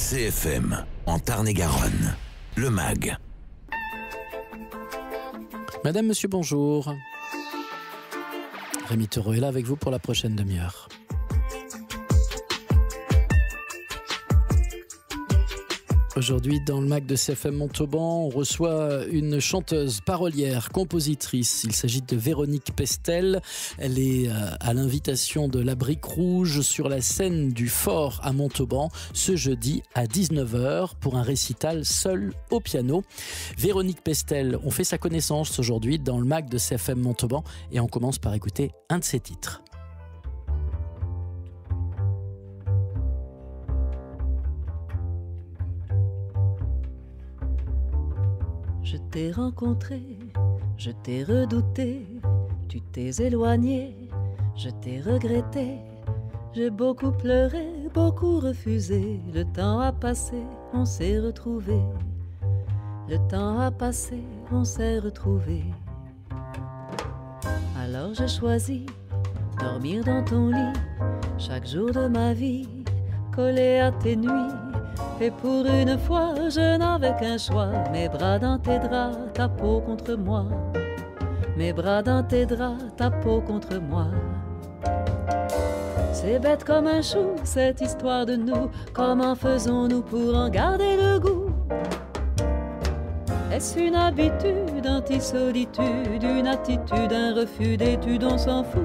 CFM, en Tarn-et-Garonne, le MAG. Madame, monsieur, bonjour. Rémi Taureau est là avec vous pour la prochaine demi-heure. Aujourd'hui, dans le MAG de CFM Montauban, on reçoit une chanteuse, parolière, compositrice. Il s'agit de Véronique Pestel. Elle est à l'invitation de la Brique Rouge sur la scène du Fort à Montauban ce jeudi à 19h pour un récital seul au piano. Véronique Pestel, on fait sa connaissance aujourd'hui dans le MAG de CFM Montauban et on commence par écouter un de ses titres. Je t'ai rencontré, je t'ai redouté, tu t'es éloigné, je t'ai regretté. J'ai beaucoup pleuré, beaucoup refusé. Le temps a passé, on s'est retrouvés. Le temps a passé, on s'est retrouvés. Alors j'ai choisi dormir dans ton lit chaque jour de ma vie, collé à tes nuits. Et pour une fois, je n'avais qu'un choix. Mes bras dans tes draps, ta peau contre moi. Mes bras dans tes draps, ta peau contre moi. C'est bête comme un chou, cette histoire de nous. Comment faisons-nous pour en garder le goût? Est-ce une habitude, anti-solitude, une attitude, un refus d'études, on s'en fout?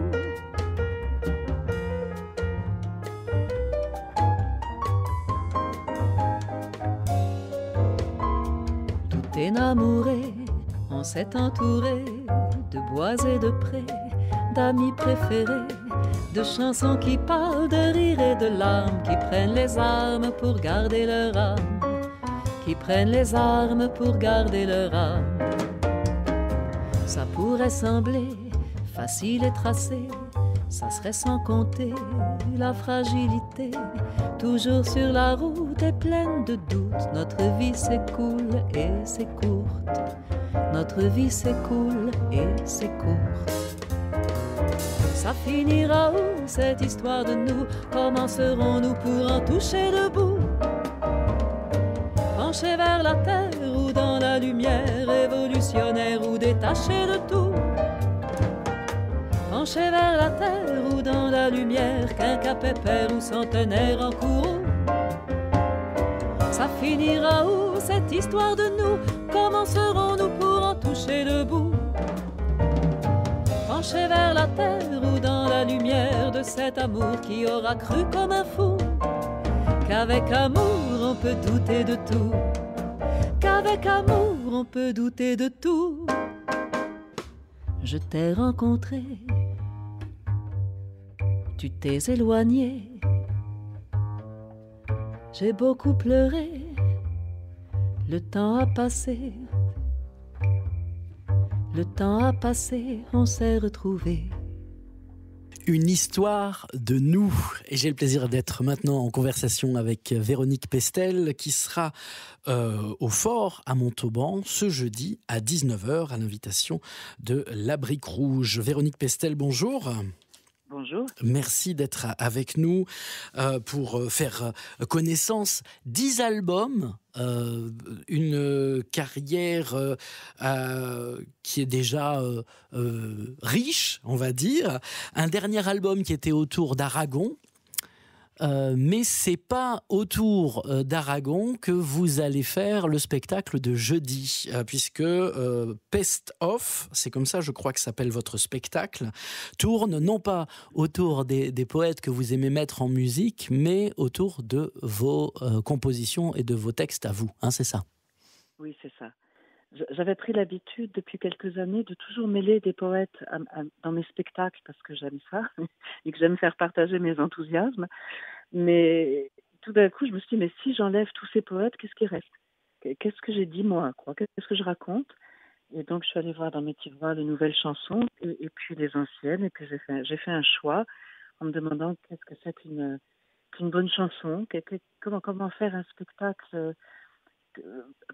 Énamouré, on s'est entouré de bois et de prés, d'amis préférés, de chansons qui parlent de rire et de larmes, qui prennent les armes pour garder leur âme, qui prennent les armes pour garder leur âme. Ça pourrait sembler facile et tracé, ça serait sans compter la fragilité. Toujours sur la route et pleine de doutes, notre vie s'écoule et c'est courte. Notre vie s'écoule et c'est courte. Ça finira où cette histoire de nous? Comment serons-nous pour en toucher le bout? Penchés vers la terre ou dans la lumière, révolutionnaire ou détachés de tout? Penchés vers la terre ou dans la lumière, quinquas pépère ou centenaire en courroux. Ça finira où cette histoire de nous? Comment serons-nous pour en toucher le bout? Penchés vers la terre ou dans la lumière de cet amour qui aura cru comme un fou qu'avec amour on peut douter de tout, qu'avec amour on peut douter de tout. Je t'ai rencontré, tu t'es éloigné, j'ai beaucoup pleuré, le temps a passé, le temps a passé, on s'est retrouvés. Une histoire de nous. Et j'ai le plaisir d'être maintenant en conversation avec Véronique Pestel qui sera au Fort à Montauban ce jeudi à 19h à l'invitation de la Brique Rouge. Véronique Pestel, bonjour. Bonjour. Merci d'être avec nous pour faire connaissance. 10 albums, une carrière qui est déjà riche, on va dire. Un dernier album qui était autour d'Aragon. Mais c'est pas autour d'Aragon que vous allez faire le spectacle de jeudi, puisque Pest Off, c'est comme ça je crois que s'appelle votre spectacle, tourne non pas autour des poètes que vous aimez mettre en musique, mais autour de vos compositions et de vos textes à vous, hein, c'est ça? Oui, c'est ça. J'avais pris l'habitude depuis quelques années de toujours mêler des poètes dans mes spectacles parce que j'aime ça et que j'aime faire partager mes enthousiasmes. Mais tout d'un coup, je me suis dit, mais si j'enlève tous ces poètes, qu'est-ce qui reste? Qu'est-ce que j'ai dit moi, quoi? Qu'est-ce que je raconte? Et donc, je suis allée voir dans mes tiroirs les nouvelles chansons et puis les anciennes. Et puis, j'ai fait un choix en me demandant qu'est-ce que c'est qu'une bonne chanson, comment faire un spectacle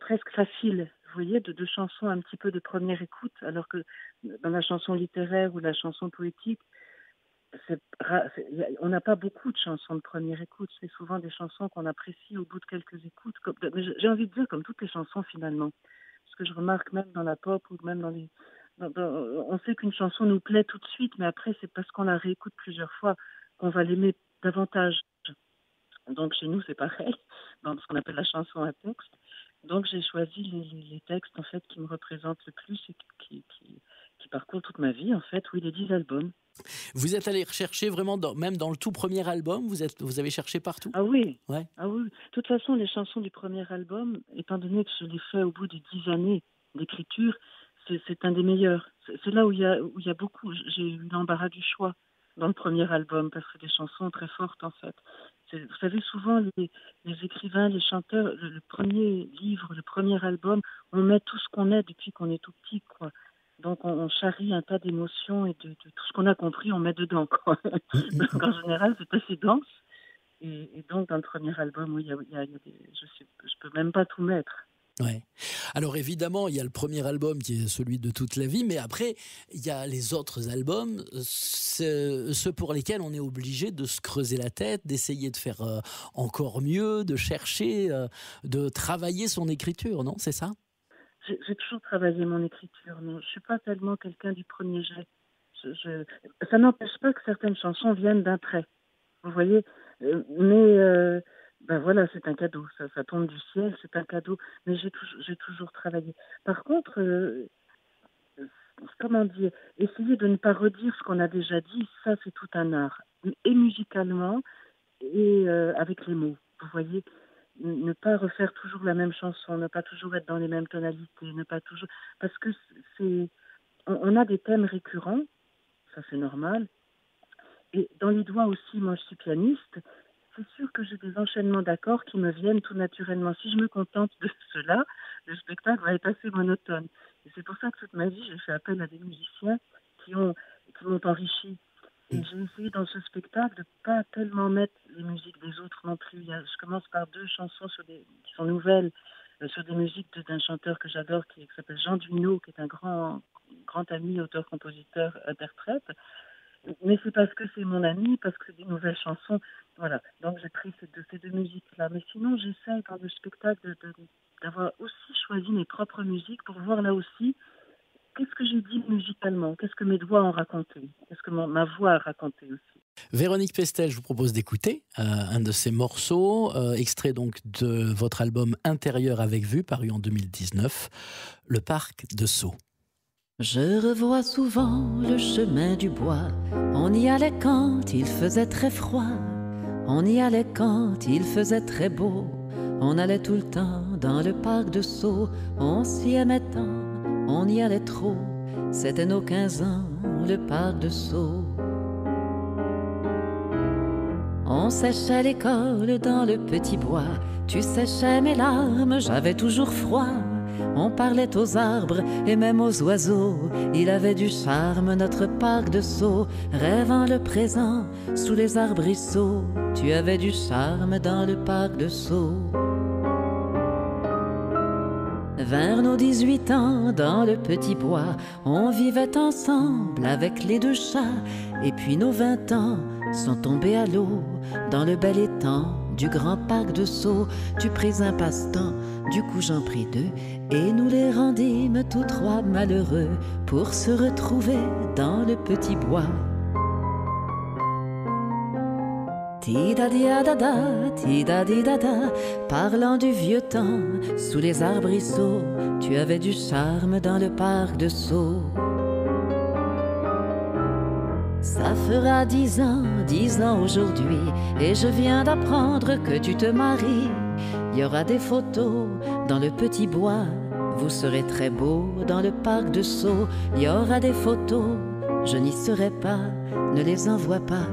presque facile, vous voyez, de chansons un petit peu de première écoute, alors que dans la chanson littéraire ou la chanson poétique, on n'a pas beaucoup de chansons de première écoute. C'est souvent des chansons qu'on apprécie au bout de quelques écoutes. Mais j'ai envie de dire comme toutes les chansons finalement. Parce que je remarque même dans la pop ou même dans les... on sait qu'une chanson nous plaît tout de suite, mais après c'est parce qu'on la réécoute plusieurs fois qu'on va l'aimer davantage. Donc chez nous c'est pareil, dans ce qu'on appelle la chanson à texte. Donc j'ai choisi les textes en fait qui me représentent le plus et qui parcourent toute ma vie en fait. Oui, les 10 albums. Vous êtes allé rechercher vraiment, même dans le tout premier album, vous avez cherché partout? Ah oui, Ouais. ah oui. De toute façon, les chansons du premier album, étant donné que je les fais au bout de 10 années d'écriture, c'est un des meilleurs. C'est là où il y a beaucoup. J'ai eu l'embarras du choix dans le premier album parce que des chansons très fortes en fait. Vous savez, souvent les écrivains, les chanteurs, le premier livre, le premier album, on met tout ce qu'on est depuis qu'on est tout petit, quoi. Donc on charrie un tas d'émotions et de tout ce qu'on a compris, on met dedans, quoi. Donc en général, c'est assez dense. Et donc dans le premier album, oui, il y a je peux même pas tout mettre. Ouais. Alors évidemment, il y a le premier album qui est celui de toute la vie, mais après, il y a les autres albums, ceux pour lesquels on est obligé de se creuser la tête, d'essayer de faire encore mieux, de chercher, de travailler son écriture, non? C'est ça? J'ai toujours travaillé mon écriture, non. Je suis pas tellement quelqu'un du premier jet. Ça n'empêche pas que certaines chansons viennent d'un trait, vous voyez, mais... ben voilà, c'est un cadeau, ça tombe du ciel, c'est un cadeau, mais j'ai toujours travaillé. Par contre, comment dire, essayer de ne pas redire ce qu'on a déjà dit, ça c'est tout un art, et musicalement, et avec les mots, vous voyez, ne pas refaire toujours la même chanson, ne pas toujours être dans les mêmes tonalités, ne pas toujours... Parce que on a des thèmes récurrents, ça c'est normal, et dans les doigts aussi, moi je suis pianiste, c'est sûr que j'ai des enchaînements d'accords qui me viennent tout naturellement. Si je me contente de cela, le spectacle va être assez monotone. Et c'est pour ça que toute ma vie, j'ai fait appel à des musiciens qui m'ont enrichi. Et j'ai essayé dans ce spectacle de ne pas tellement mettre les musiques des autres non plus. Je commence par 2 chansons qui sont nouvelles, sur des musiques d'un chanteur que j'adore qui s'appelle Jean Duino, qui est un grand ami, auteur, compositeur, interprète. Mais c'est parce que c'est mon ami, parce que c'est des nouvelles chansons. Voilà, donc j'ai pris ces deux musiques-là. Mais sinon, j'essaie dans le spectacle d'avoir aussi choisi mes propres musiques pour voir là aussi qu'est-ce que j'ai dit musicalement, qu'est-ce que mes doigts ont raconté, qu'est-ce que ma voix a raconté aussi. Véronique Pestel, je vous propose d'écouter un de ces morceaux, extrait donc de votre album Intérieur avec vue, paru en 2019, Le Parc de Sceaux. Je revois souvent le chemin du bois. On y allait quand il faisait très froid. On y allait quand il faisait très beau. On allait tout le temps dans le parc de Sceaux. On s'y aimait tant, on y allait trop. C'était nos 15 ans, le parc de Sceaux. On séchait l'école dans le petit bois. Tu séchais mes larmes, j'avais toujours froid. On parlait aux arbres et même aux oiseaux. Il avait du charme, notre parc de Sceaux. Rêvant le présent sous les arbrisseaux. Tu avais du charme dans le parc de Sceaux. Vers nos 18 ans, dans le petit bois, on vivait ensemble avec les 2 chats. Et puis nos 20 ans sont tombés à l'eau dans le bel étang du grand parc de Sceaux. Tu pris un passe-temps, du coup j'en pris 2. Et nous les rendîmes tous 3 malheureux pour se retrouver dans le petit bois. Ti-da-di-da-da, ti-da-di-da-da, parlant du vieux temps, sous les arbrisseaux, tu avais du charme dans le parc de Sceaux. Ça fera 10 ans aujourd'hui, et je viens d'apprendre que tu te maries. Il y aura des photos dans le petit bois, vous serez très beau dans le parc de Sceaux. Il y aura des photos, je n'y serai pas, ne les envoie pas.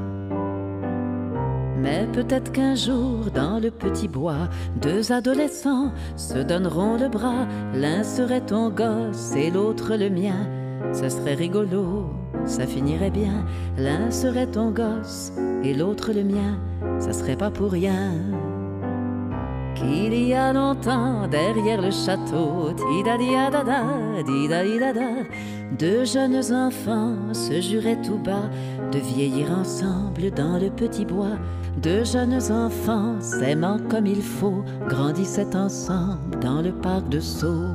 Mais peut-être qu'un jour, dans le petit bois, 2 adolescents se donneront le bras. L'un serait ton gosse et l'autre le mien. Ça serait rigolo, ça finirait bien. L'un serait ton gosse et l'autre le mien. Ça serait pas pour rien qu'il y a longtemps, derrière le château, di-da-di-da-da, di-da-di-da-da, deux jeunes enfants se juraient tout bas de vieillir ensemble dans le petit bois. Deux jeunes enfants s'aimant comme il faut grandissaient ensemble dans le parc de Sceaux.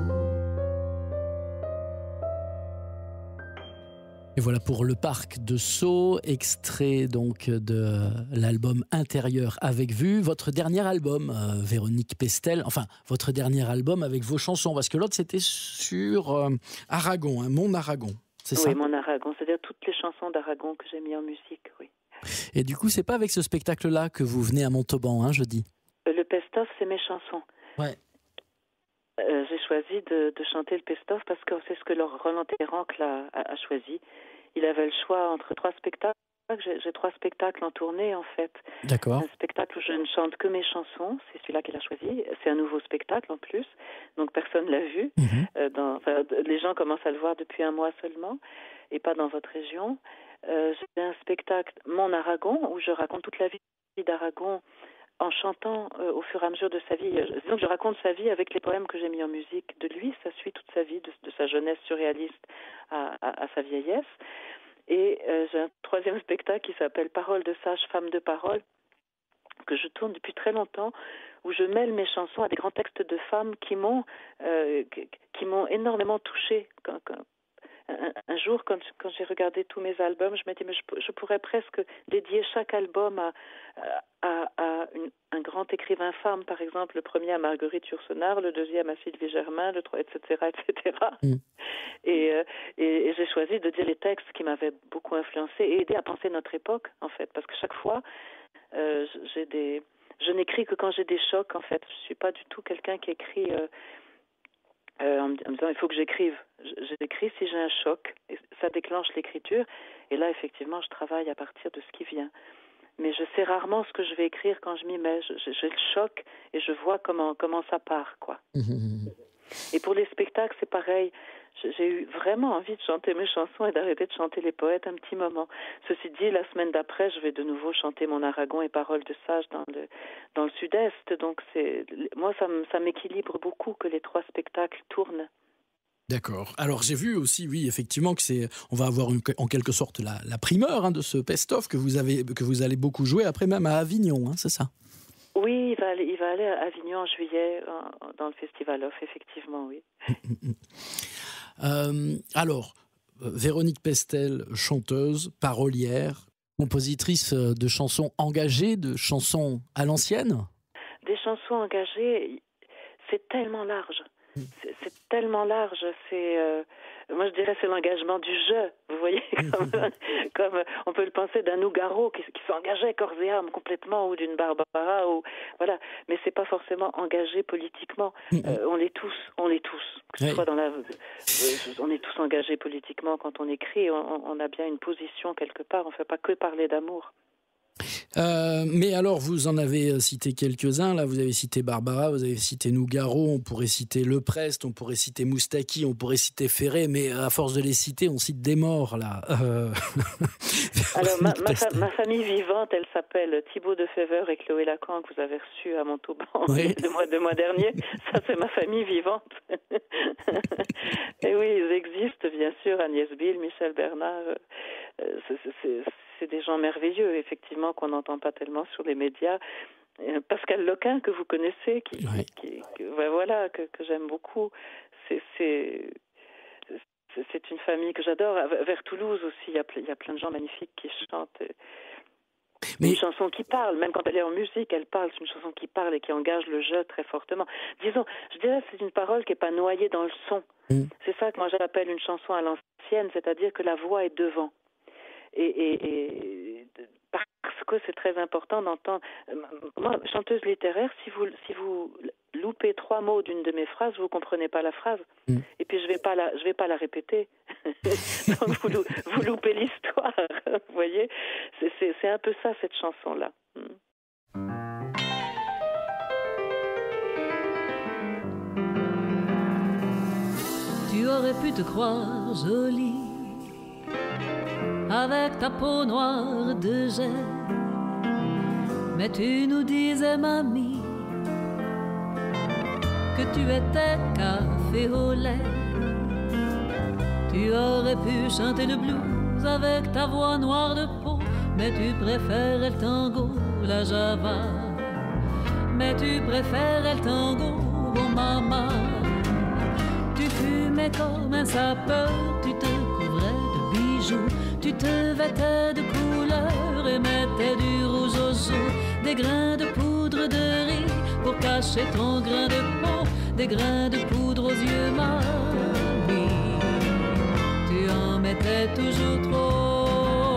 Et voilà pour le parc de Sceaux, extrait donc de l'album Intérieur avec vue. Votre dernier album, Véronique Pestel, enfin votre dernier album avec vos chansons, parce que l'autre c'était sur Aragon, Mon Aragon, c'est ça? Oui, Mon Aragon, c'est-à-dire toutes les chansons d'Aragon que j'ai mis en musique, oui. Et du coup, c'est pas avec ce spectacle-là que vous venez à Montauban, jeudi? Le best-of, c'est mes chansons. Ouais. J'ai choisi de chanter le best-of parce que c'est ce que Roland Terrancle a choisi. Il avait le choix entre 3 spectacles. J'ai 3 spectacles en tournée, en fait. D'accord. Un spectacle où je ne chante que mes chansons, c'est celui-là qu'il a choisi. C'est un nouveau spectacle, en plus, donc personne ne l'a vu. Les gens commencent à le voir depuis 1 mois seulement, et pas dans votre région. J'ai un spectacle, Mon Aragon, où je raconte toute la vie d'Aragon en chantant au fur et à mesure de sa vie. Donc je raconte sa vie avec les poèmes que j'ai mis en musique de lui. Ça suit toute sa vie, de sa jeunesse surréaliste à sa vieillesse. Et j'ai un 3e spectacle qui s'appelle Paroles de sage, femme de parole, que je tourne depuis très longtemps, où je mêle mes chansons à des grands textes de femmes qui m'ont énormément touchée. Un jour, quand j'ai regardé tous mes albums, je m'ai dit, mais je pourrais presque dédier chaque album à un grand écrivain femme, par exemple, le premier à Marguerite Yourcenar, le deuxième à Sylvie Germain, le troisième, etc., etc. Et j'ai choisi de dire les textes qui m'avaient beaucoup influencé et aidé à penser notre époque, en fait, parce que chaque fois, je n'écris que quand j'ai des chocs, en fait. Je suis pas du tout quelqu'un qui écrit en me disant il faut que j'écrive. J'écris si j'ai un choc, et ça déclenche l'écriture, et là effectivement je travaille à partir de ce qui vient. Mais je sais rarement ce que je vais écrire quand je m'y mets. J'ai le choc et je vois comment ça part, quoi. Et pour les spectacles, c'est pareil. J'ai eu vraiment envie de chanter mes chansons et d'arrêter de chanter les poètes un petit moment. Ceci dit, la semaine d'après, je vais de nouveau chanter Mon Aragon et Paroles de sage dans le sud-est. Donc moi, ça m'équilibre beaucoup que les 3 spectacles tournent. D'accord. Alors j'ai vu aussi, oui, effectivement, on va avoir en quelque sorte la primeur de ce best-of que vous allez beaucoup jouer, après même à Avignon, c'est ça? Oui, il va aller à Avignon en juillet, dans le Festival Off, effectivement, oui. Alors, Véronique Pestel, chanteuse, parolière, compositrice de chansons engagées, de chansons à l'ancienne? Des chansons engagées, c'est tellement large. C'est tellement large, moi je dirais c'est l'engagement du jeu, vous voyez, comme on peut le penser d'un Nougaro qui s'engageait corps et âme complètement, ou d'une Barbara, voilà, mais c'est pas forcément engagé politiquement. On l'est tous, que ce soit on est tous engagés politiquement quand on écrit, on a bien une position quelque part, on fait pas que parler d'amour. Mais alors, vous en avez cité quelques-uns, là, vous avez cité Barbara, vous avez cité Nougaro, on pourrait citer Leprest, on pourrait citer Moustaki, on pourrait citer Ferré, mais à force de les citer, on cite des morts, là. Alors, ma famille vivante, elle s'appelle Thibaut de Fever et Chloé Lacan, que vous avez reçu à Montauban le mois dernier. Ça, c'est ma famille vivante. Et oui, ils existent, bien sûr, Agnès Bill, Michel Bernard, c'est des gens merveilleux, effectivement, qu'on n'entend pas tellement sur les médias. Pascal Loquin, que vous connaissez, que j'aime beaucoup. C'est une famille que j'adore. Vers Toulouse aussi, il y a plein de gens magnifiques qui chantent. Une chanson qui parle, même quand elle est en musique, elle parle. C'est une chanson qui parle et qui engage le jeu très fortement. Disons, je dirais que c'est une parole qui n'est pas noyée dans le son. C'est ça que moi j'appelle une chanson à l'ancienne, c'est-à-dire que la voix est devant. Et parce que c'est très important d'entendre. Moi, chanteuse littéraire, si vous loupez 3 mots d'une de mes phrases, vous comprenez pas la phrase. Et puis je vais pas la répéter. Donc vous loupez l'histoire. Vous voyez, c'est un peu ça cette chanson là. Tu aurais pu te croire jolie avec ta peau noire de gel, mais tu nous disais, mamie, que tu étais café au lait. Tu aurais pu chanter le blues avec ta voix noire de peau, mais tu préférais le tango, la java. Mais tu préférais le tango, oh maman. Tu fumais comme un sapeur, tu te couvrais de bijoux, tu te vêtais de couleurs et mettais du rouge aux joues, des grains de poudre de riz pour cacher ton grain de peau, des grains de poudre aux yeux, mamie. Tu en mettais toujours trop.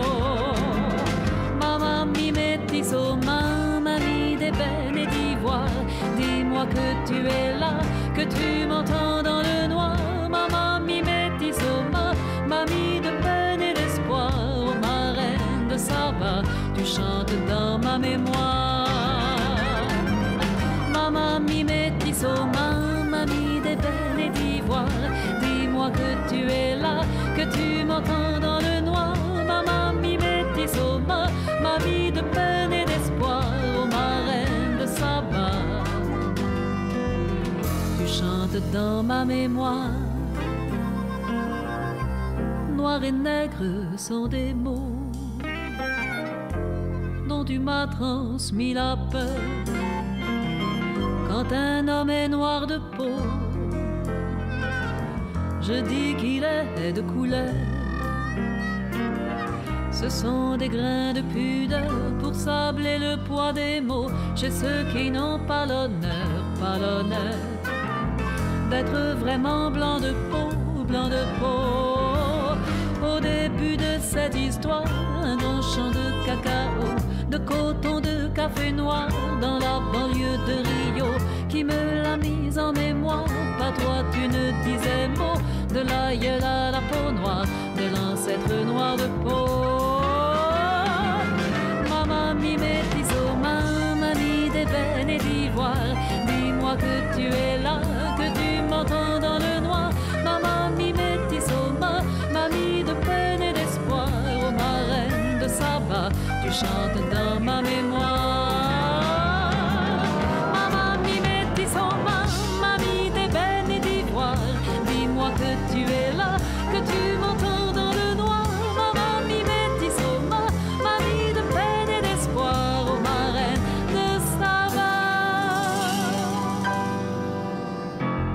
Maman mi métisse, oh mamie d'ébène et d'ivoire, dis-moi que tu es là, que tu m'entends dans le noir. Maman mi métisse, oh mamie de peine et d'espoir, oh ma reine de Saba, tu chantes dans ma mémoire. Maman mi métisse, oh mamie d'ébène et d'ivoire, dis-moi que tu es là, que tu m'entends dans le noir. Maman mi métisse, oh mamie de peine et d'espoir, oh ma reine de Saba, tu chantes dans ma mémoire. Noir et nègre sont des mots dont tu m'as transmis la peur. Quand un homme est noir de peau, je dis qu'il est de couleur. Ce sont des grains de pudeur pour sabler le poids des mots chez ceux qui n'ont pas l'honneur d'être vraiment blanc de peau, blanc de peau. Au début de cette histoire, un grand champ de cacao, de coton, de café noir dans la banlieue de Rio, qui me l'a mise en mémoire. Pas toi, tu ne disais mot, de l'aïeul à la peau noire, de l'ancêtre noir de peau. Maman mi métisse, oh mamie d'ébène et d'ivoire, dis-moi que tu es là, que tu m'entends dans le noir. Maman mi métisse, oh mamie de peine et d'espoir, oh ma reine de Saba, tu chantes dans ma mémoire. Maman mi métisse, oh mamie d'ébène et d'ivoire, dis-moi que tu es là, que tu m'entends dans le noir. Maman mi métisse, oh mamie de peine et d'espoir, oh ma reine de Saba,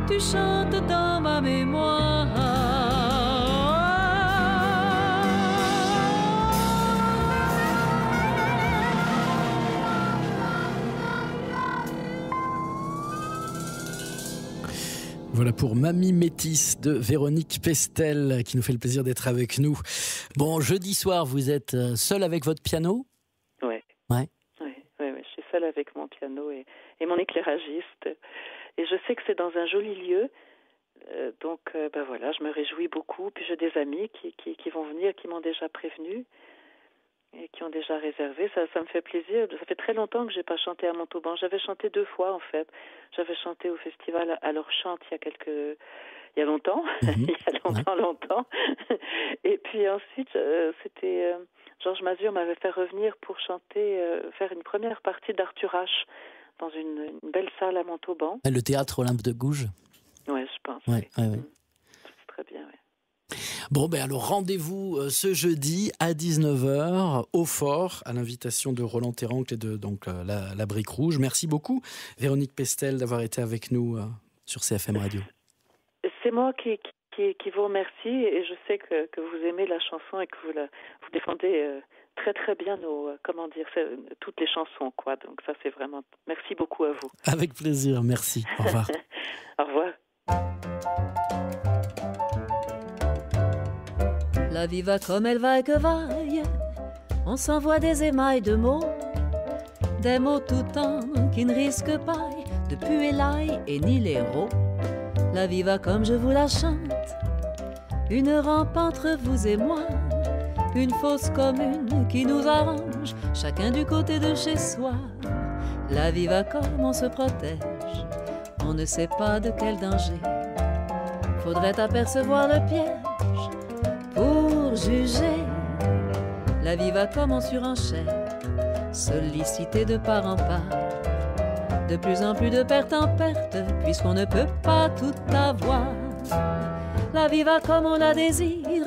tu chantes dans ma mémoire. Voilà pour Mamie Métisse de Véronique Pestel qui nous fait le plaisir d'être avec nous. Bon, jeudi soir, vous êtes seul avec votre piano ? Ouais. Ouais. Je suis seule avec mon piano et mon éclairagiste. Et je sais que c'est dans un joli lieu. Donc, voilà, je me réjouis beaucoup. Puis j'ai des amis qui vont venir, qui m'ont déjà prévenu et qui ont déjà réservé. Ça me fait plaisir. Ça fait très longtemps que j'ai pas chanté à Montauban. J'avais chanté 2 fois, en fait. J'avais chanté au festival à l'Orchante il y a longtemps. Il y a longtemps. Et puis ensuite, c'était Georges Mazur m'avait fait revenir pour chanter, faire une première partie d'Arthur H dans une belle salle à Montauban. Le théâtre Olympe de Gouges. Ouais, je pense. Ouais. C'est très bien, oui. Bon, alors rendez-vous ce jeudi à 19h au Fort, à l'invitation de Roland Terrancle et de la Brique Rouge. Merci beaucoup, Véronique Pestel, d'avoir été avec nous sur CFM Radio. C'est moi qui vous remercie, et je sais que vous aimez la chanson et que vous défendez très très bien toutes les chansons, quoi. Donc ça, c'est vraiment... Merci beaucoup à vous. Avec plaisir, merci. Au revoir. Au revoir. La vie va comme elle va et que vaille, on s'envoie des émails de mots, des mots tout temps qui ne risquent pas de puer l'ail et ni l'héros. La vie va comme je vous la chante, une rampe entre vous et moi, une fosse commune qui nous arrange, chacun du côté de chez soi. La vie va comme on se protège, on ne sait pas de quel danger. Faudrait apercevoir le piège pour juger. La vie va comme en surenchère, sollicitée de part en part. de plus en plus de perte en perte, puisqu'on ne peut pas tout avoir. La vie va comme on la désire,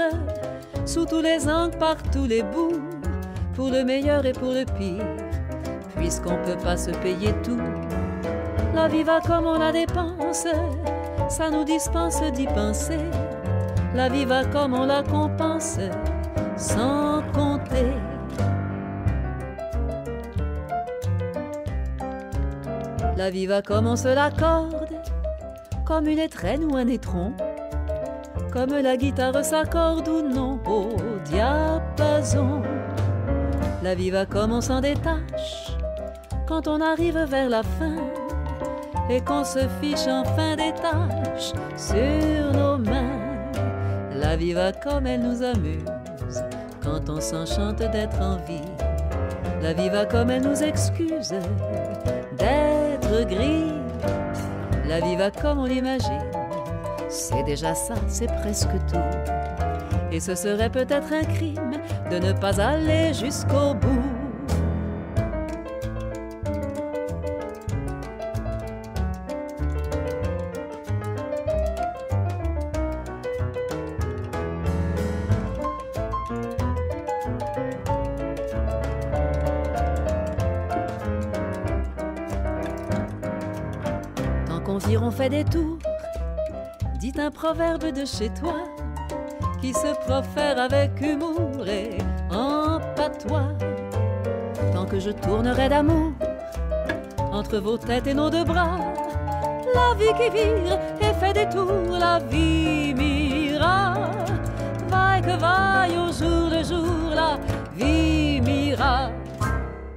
sous tous les angles, par tous les bouts, pour le meilleur et pour le pire, puisqu'on peut pas se payer tout. La vie va comme on la dépense, ça nous dispense d'y penser. La vie va comme on la compense, sans compter. La vie va comme on se l'accorde, comme une étrenne ou un étron, comme la guitare s'accorde ou non au diapason. La vie va comme on s'en détache, quand on arrive vers la fin, et qu'on se fiche enfin des taches sur nos mains. La vie va comme elle nous amuse, quand on s'enchante d'être en vie. La vie va comme elle nous excuse d'être gris. La vie va comme on l'imagine, c'est déjà ça, c'est presque tout. Et ce serait peut-être un crime de ne pas aller jusqu'au bout. On fait des tours, dit un proverbe de chez toi, qui se profère avec humour et en patois. Tant que je tournerai d'amour entre vos têtes et nos deux bras, la vie qui vire et fait des tours, la vie m'ira. Vaille que vaille au jour le jour, la vie m'ira.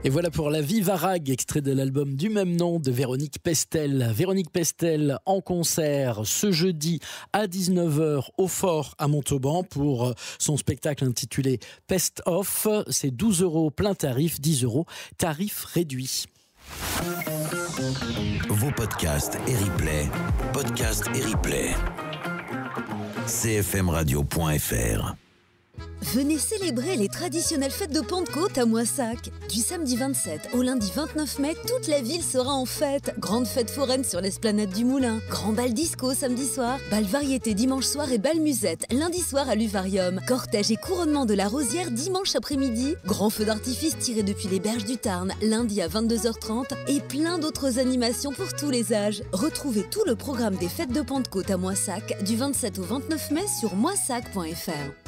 Et voilà pour La Vie Varag, extrait de l'album du même nom de Véronique Pestel. Véronique Pestel en concert ce jeudi à 19h au Fort à Montauban pour son spectacle intitulé Pest Off. C'est 12 € plein tarif, 10 € tarif réduit. Vos podcasts et replays, cfmradio.fr. Venez célébrer les traditionnelles fêtes de Pentecôte à Moissac. Du samedi 27 au lundi 29 mai, toute la ville sera en fête. Grande fête foraine sur l'esplanade du Moulin. Grand bal disco samedi soir. Bal variété dimanche soir et bal musette lundi soir à l'Uvarium. Cortège et couronnement de la Rosière dimanche après-midi. Grand feu d'artifice tiré depuis les berges du Tarn lundi à 22h30. Et plein d'autres animations pour tous les âges. Retrouvez tout le programme des fêtes de Pentecôte à Moissac du 27 au 29 mai sur moissac.fr.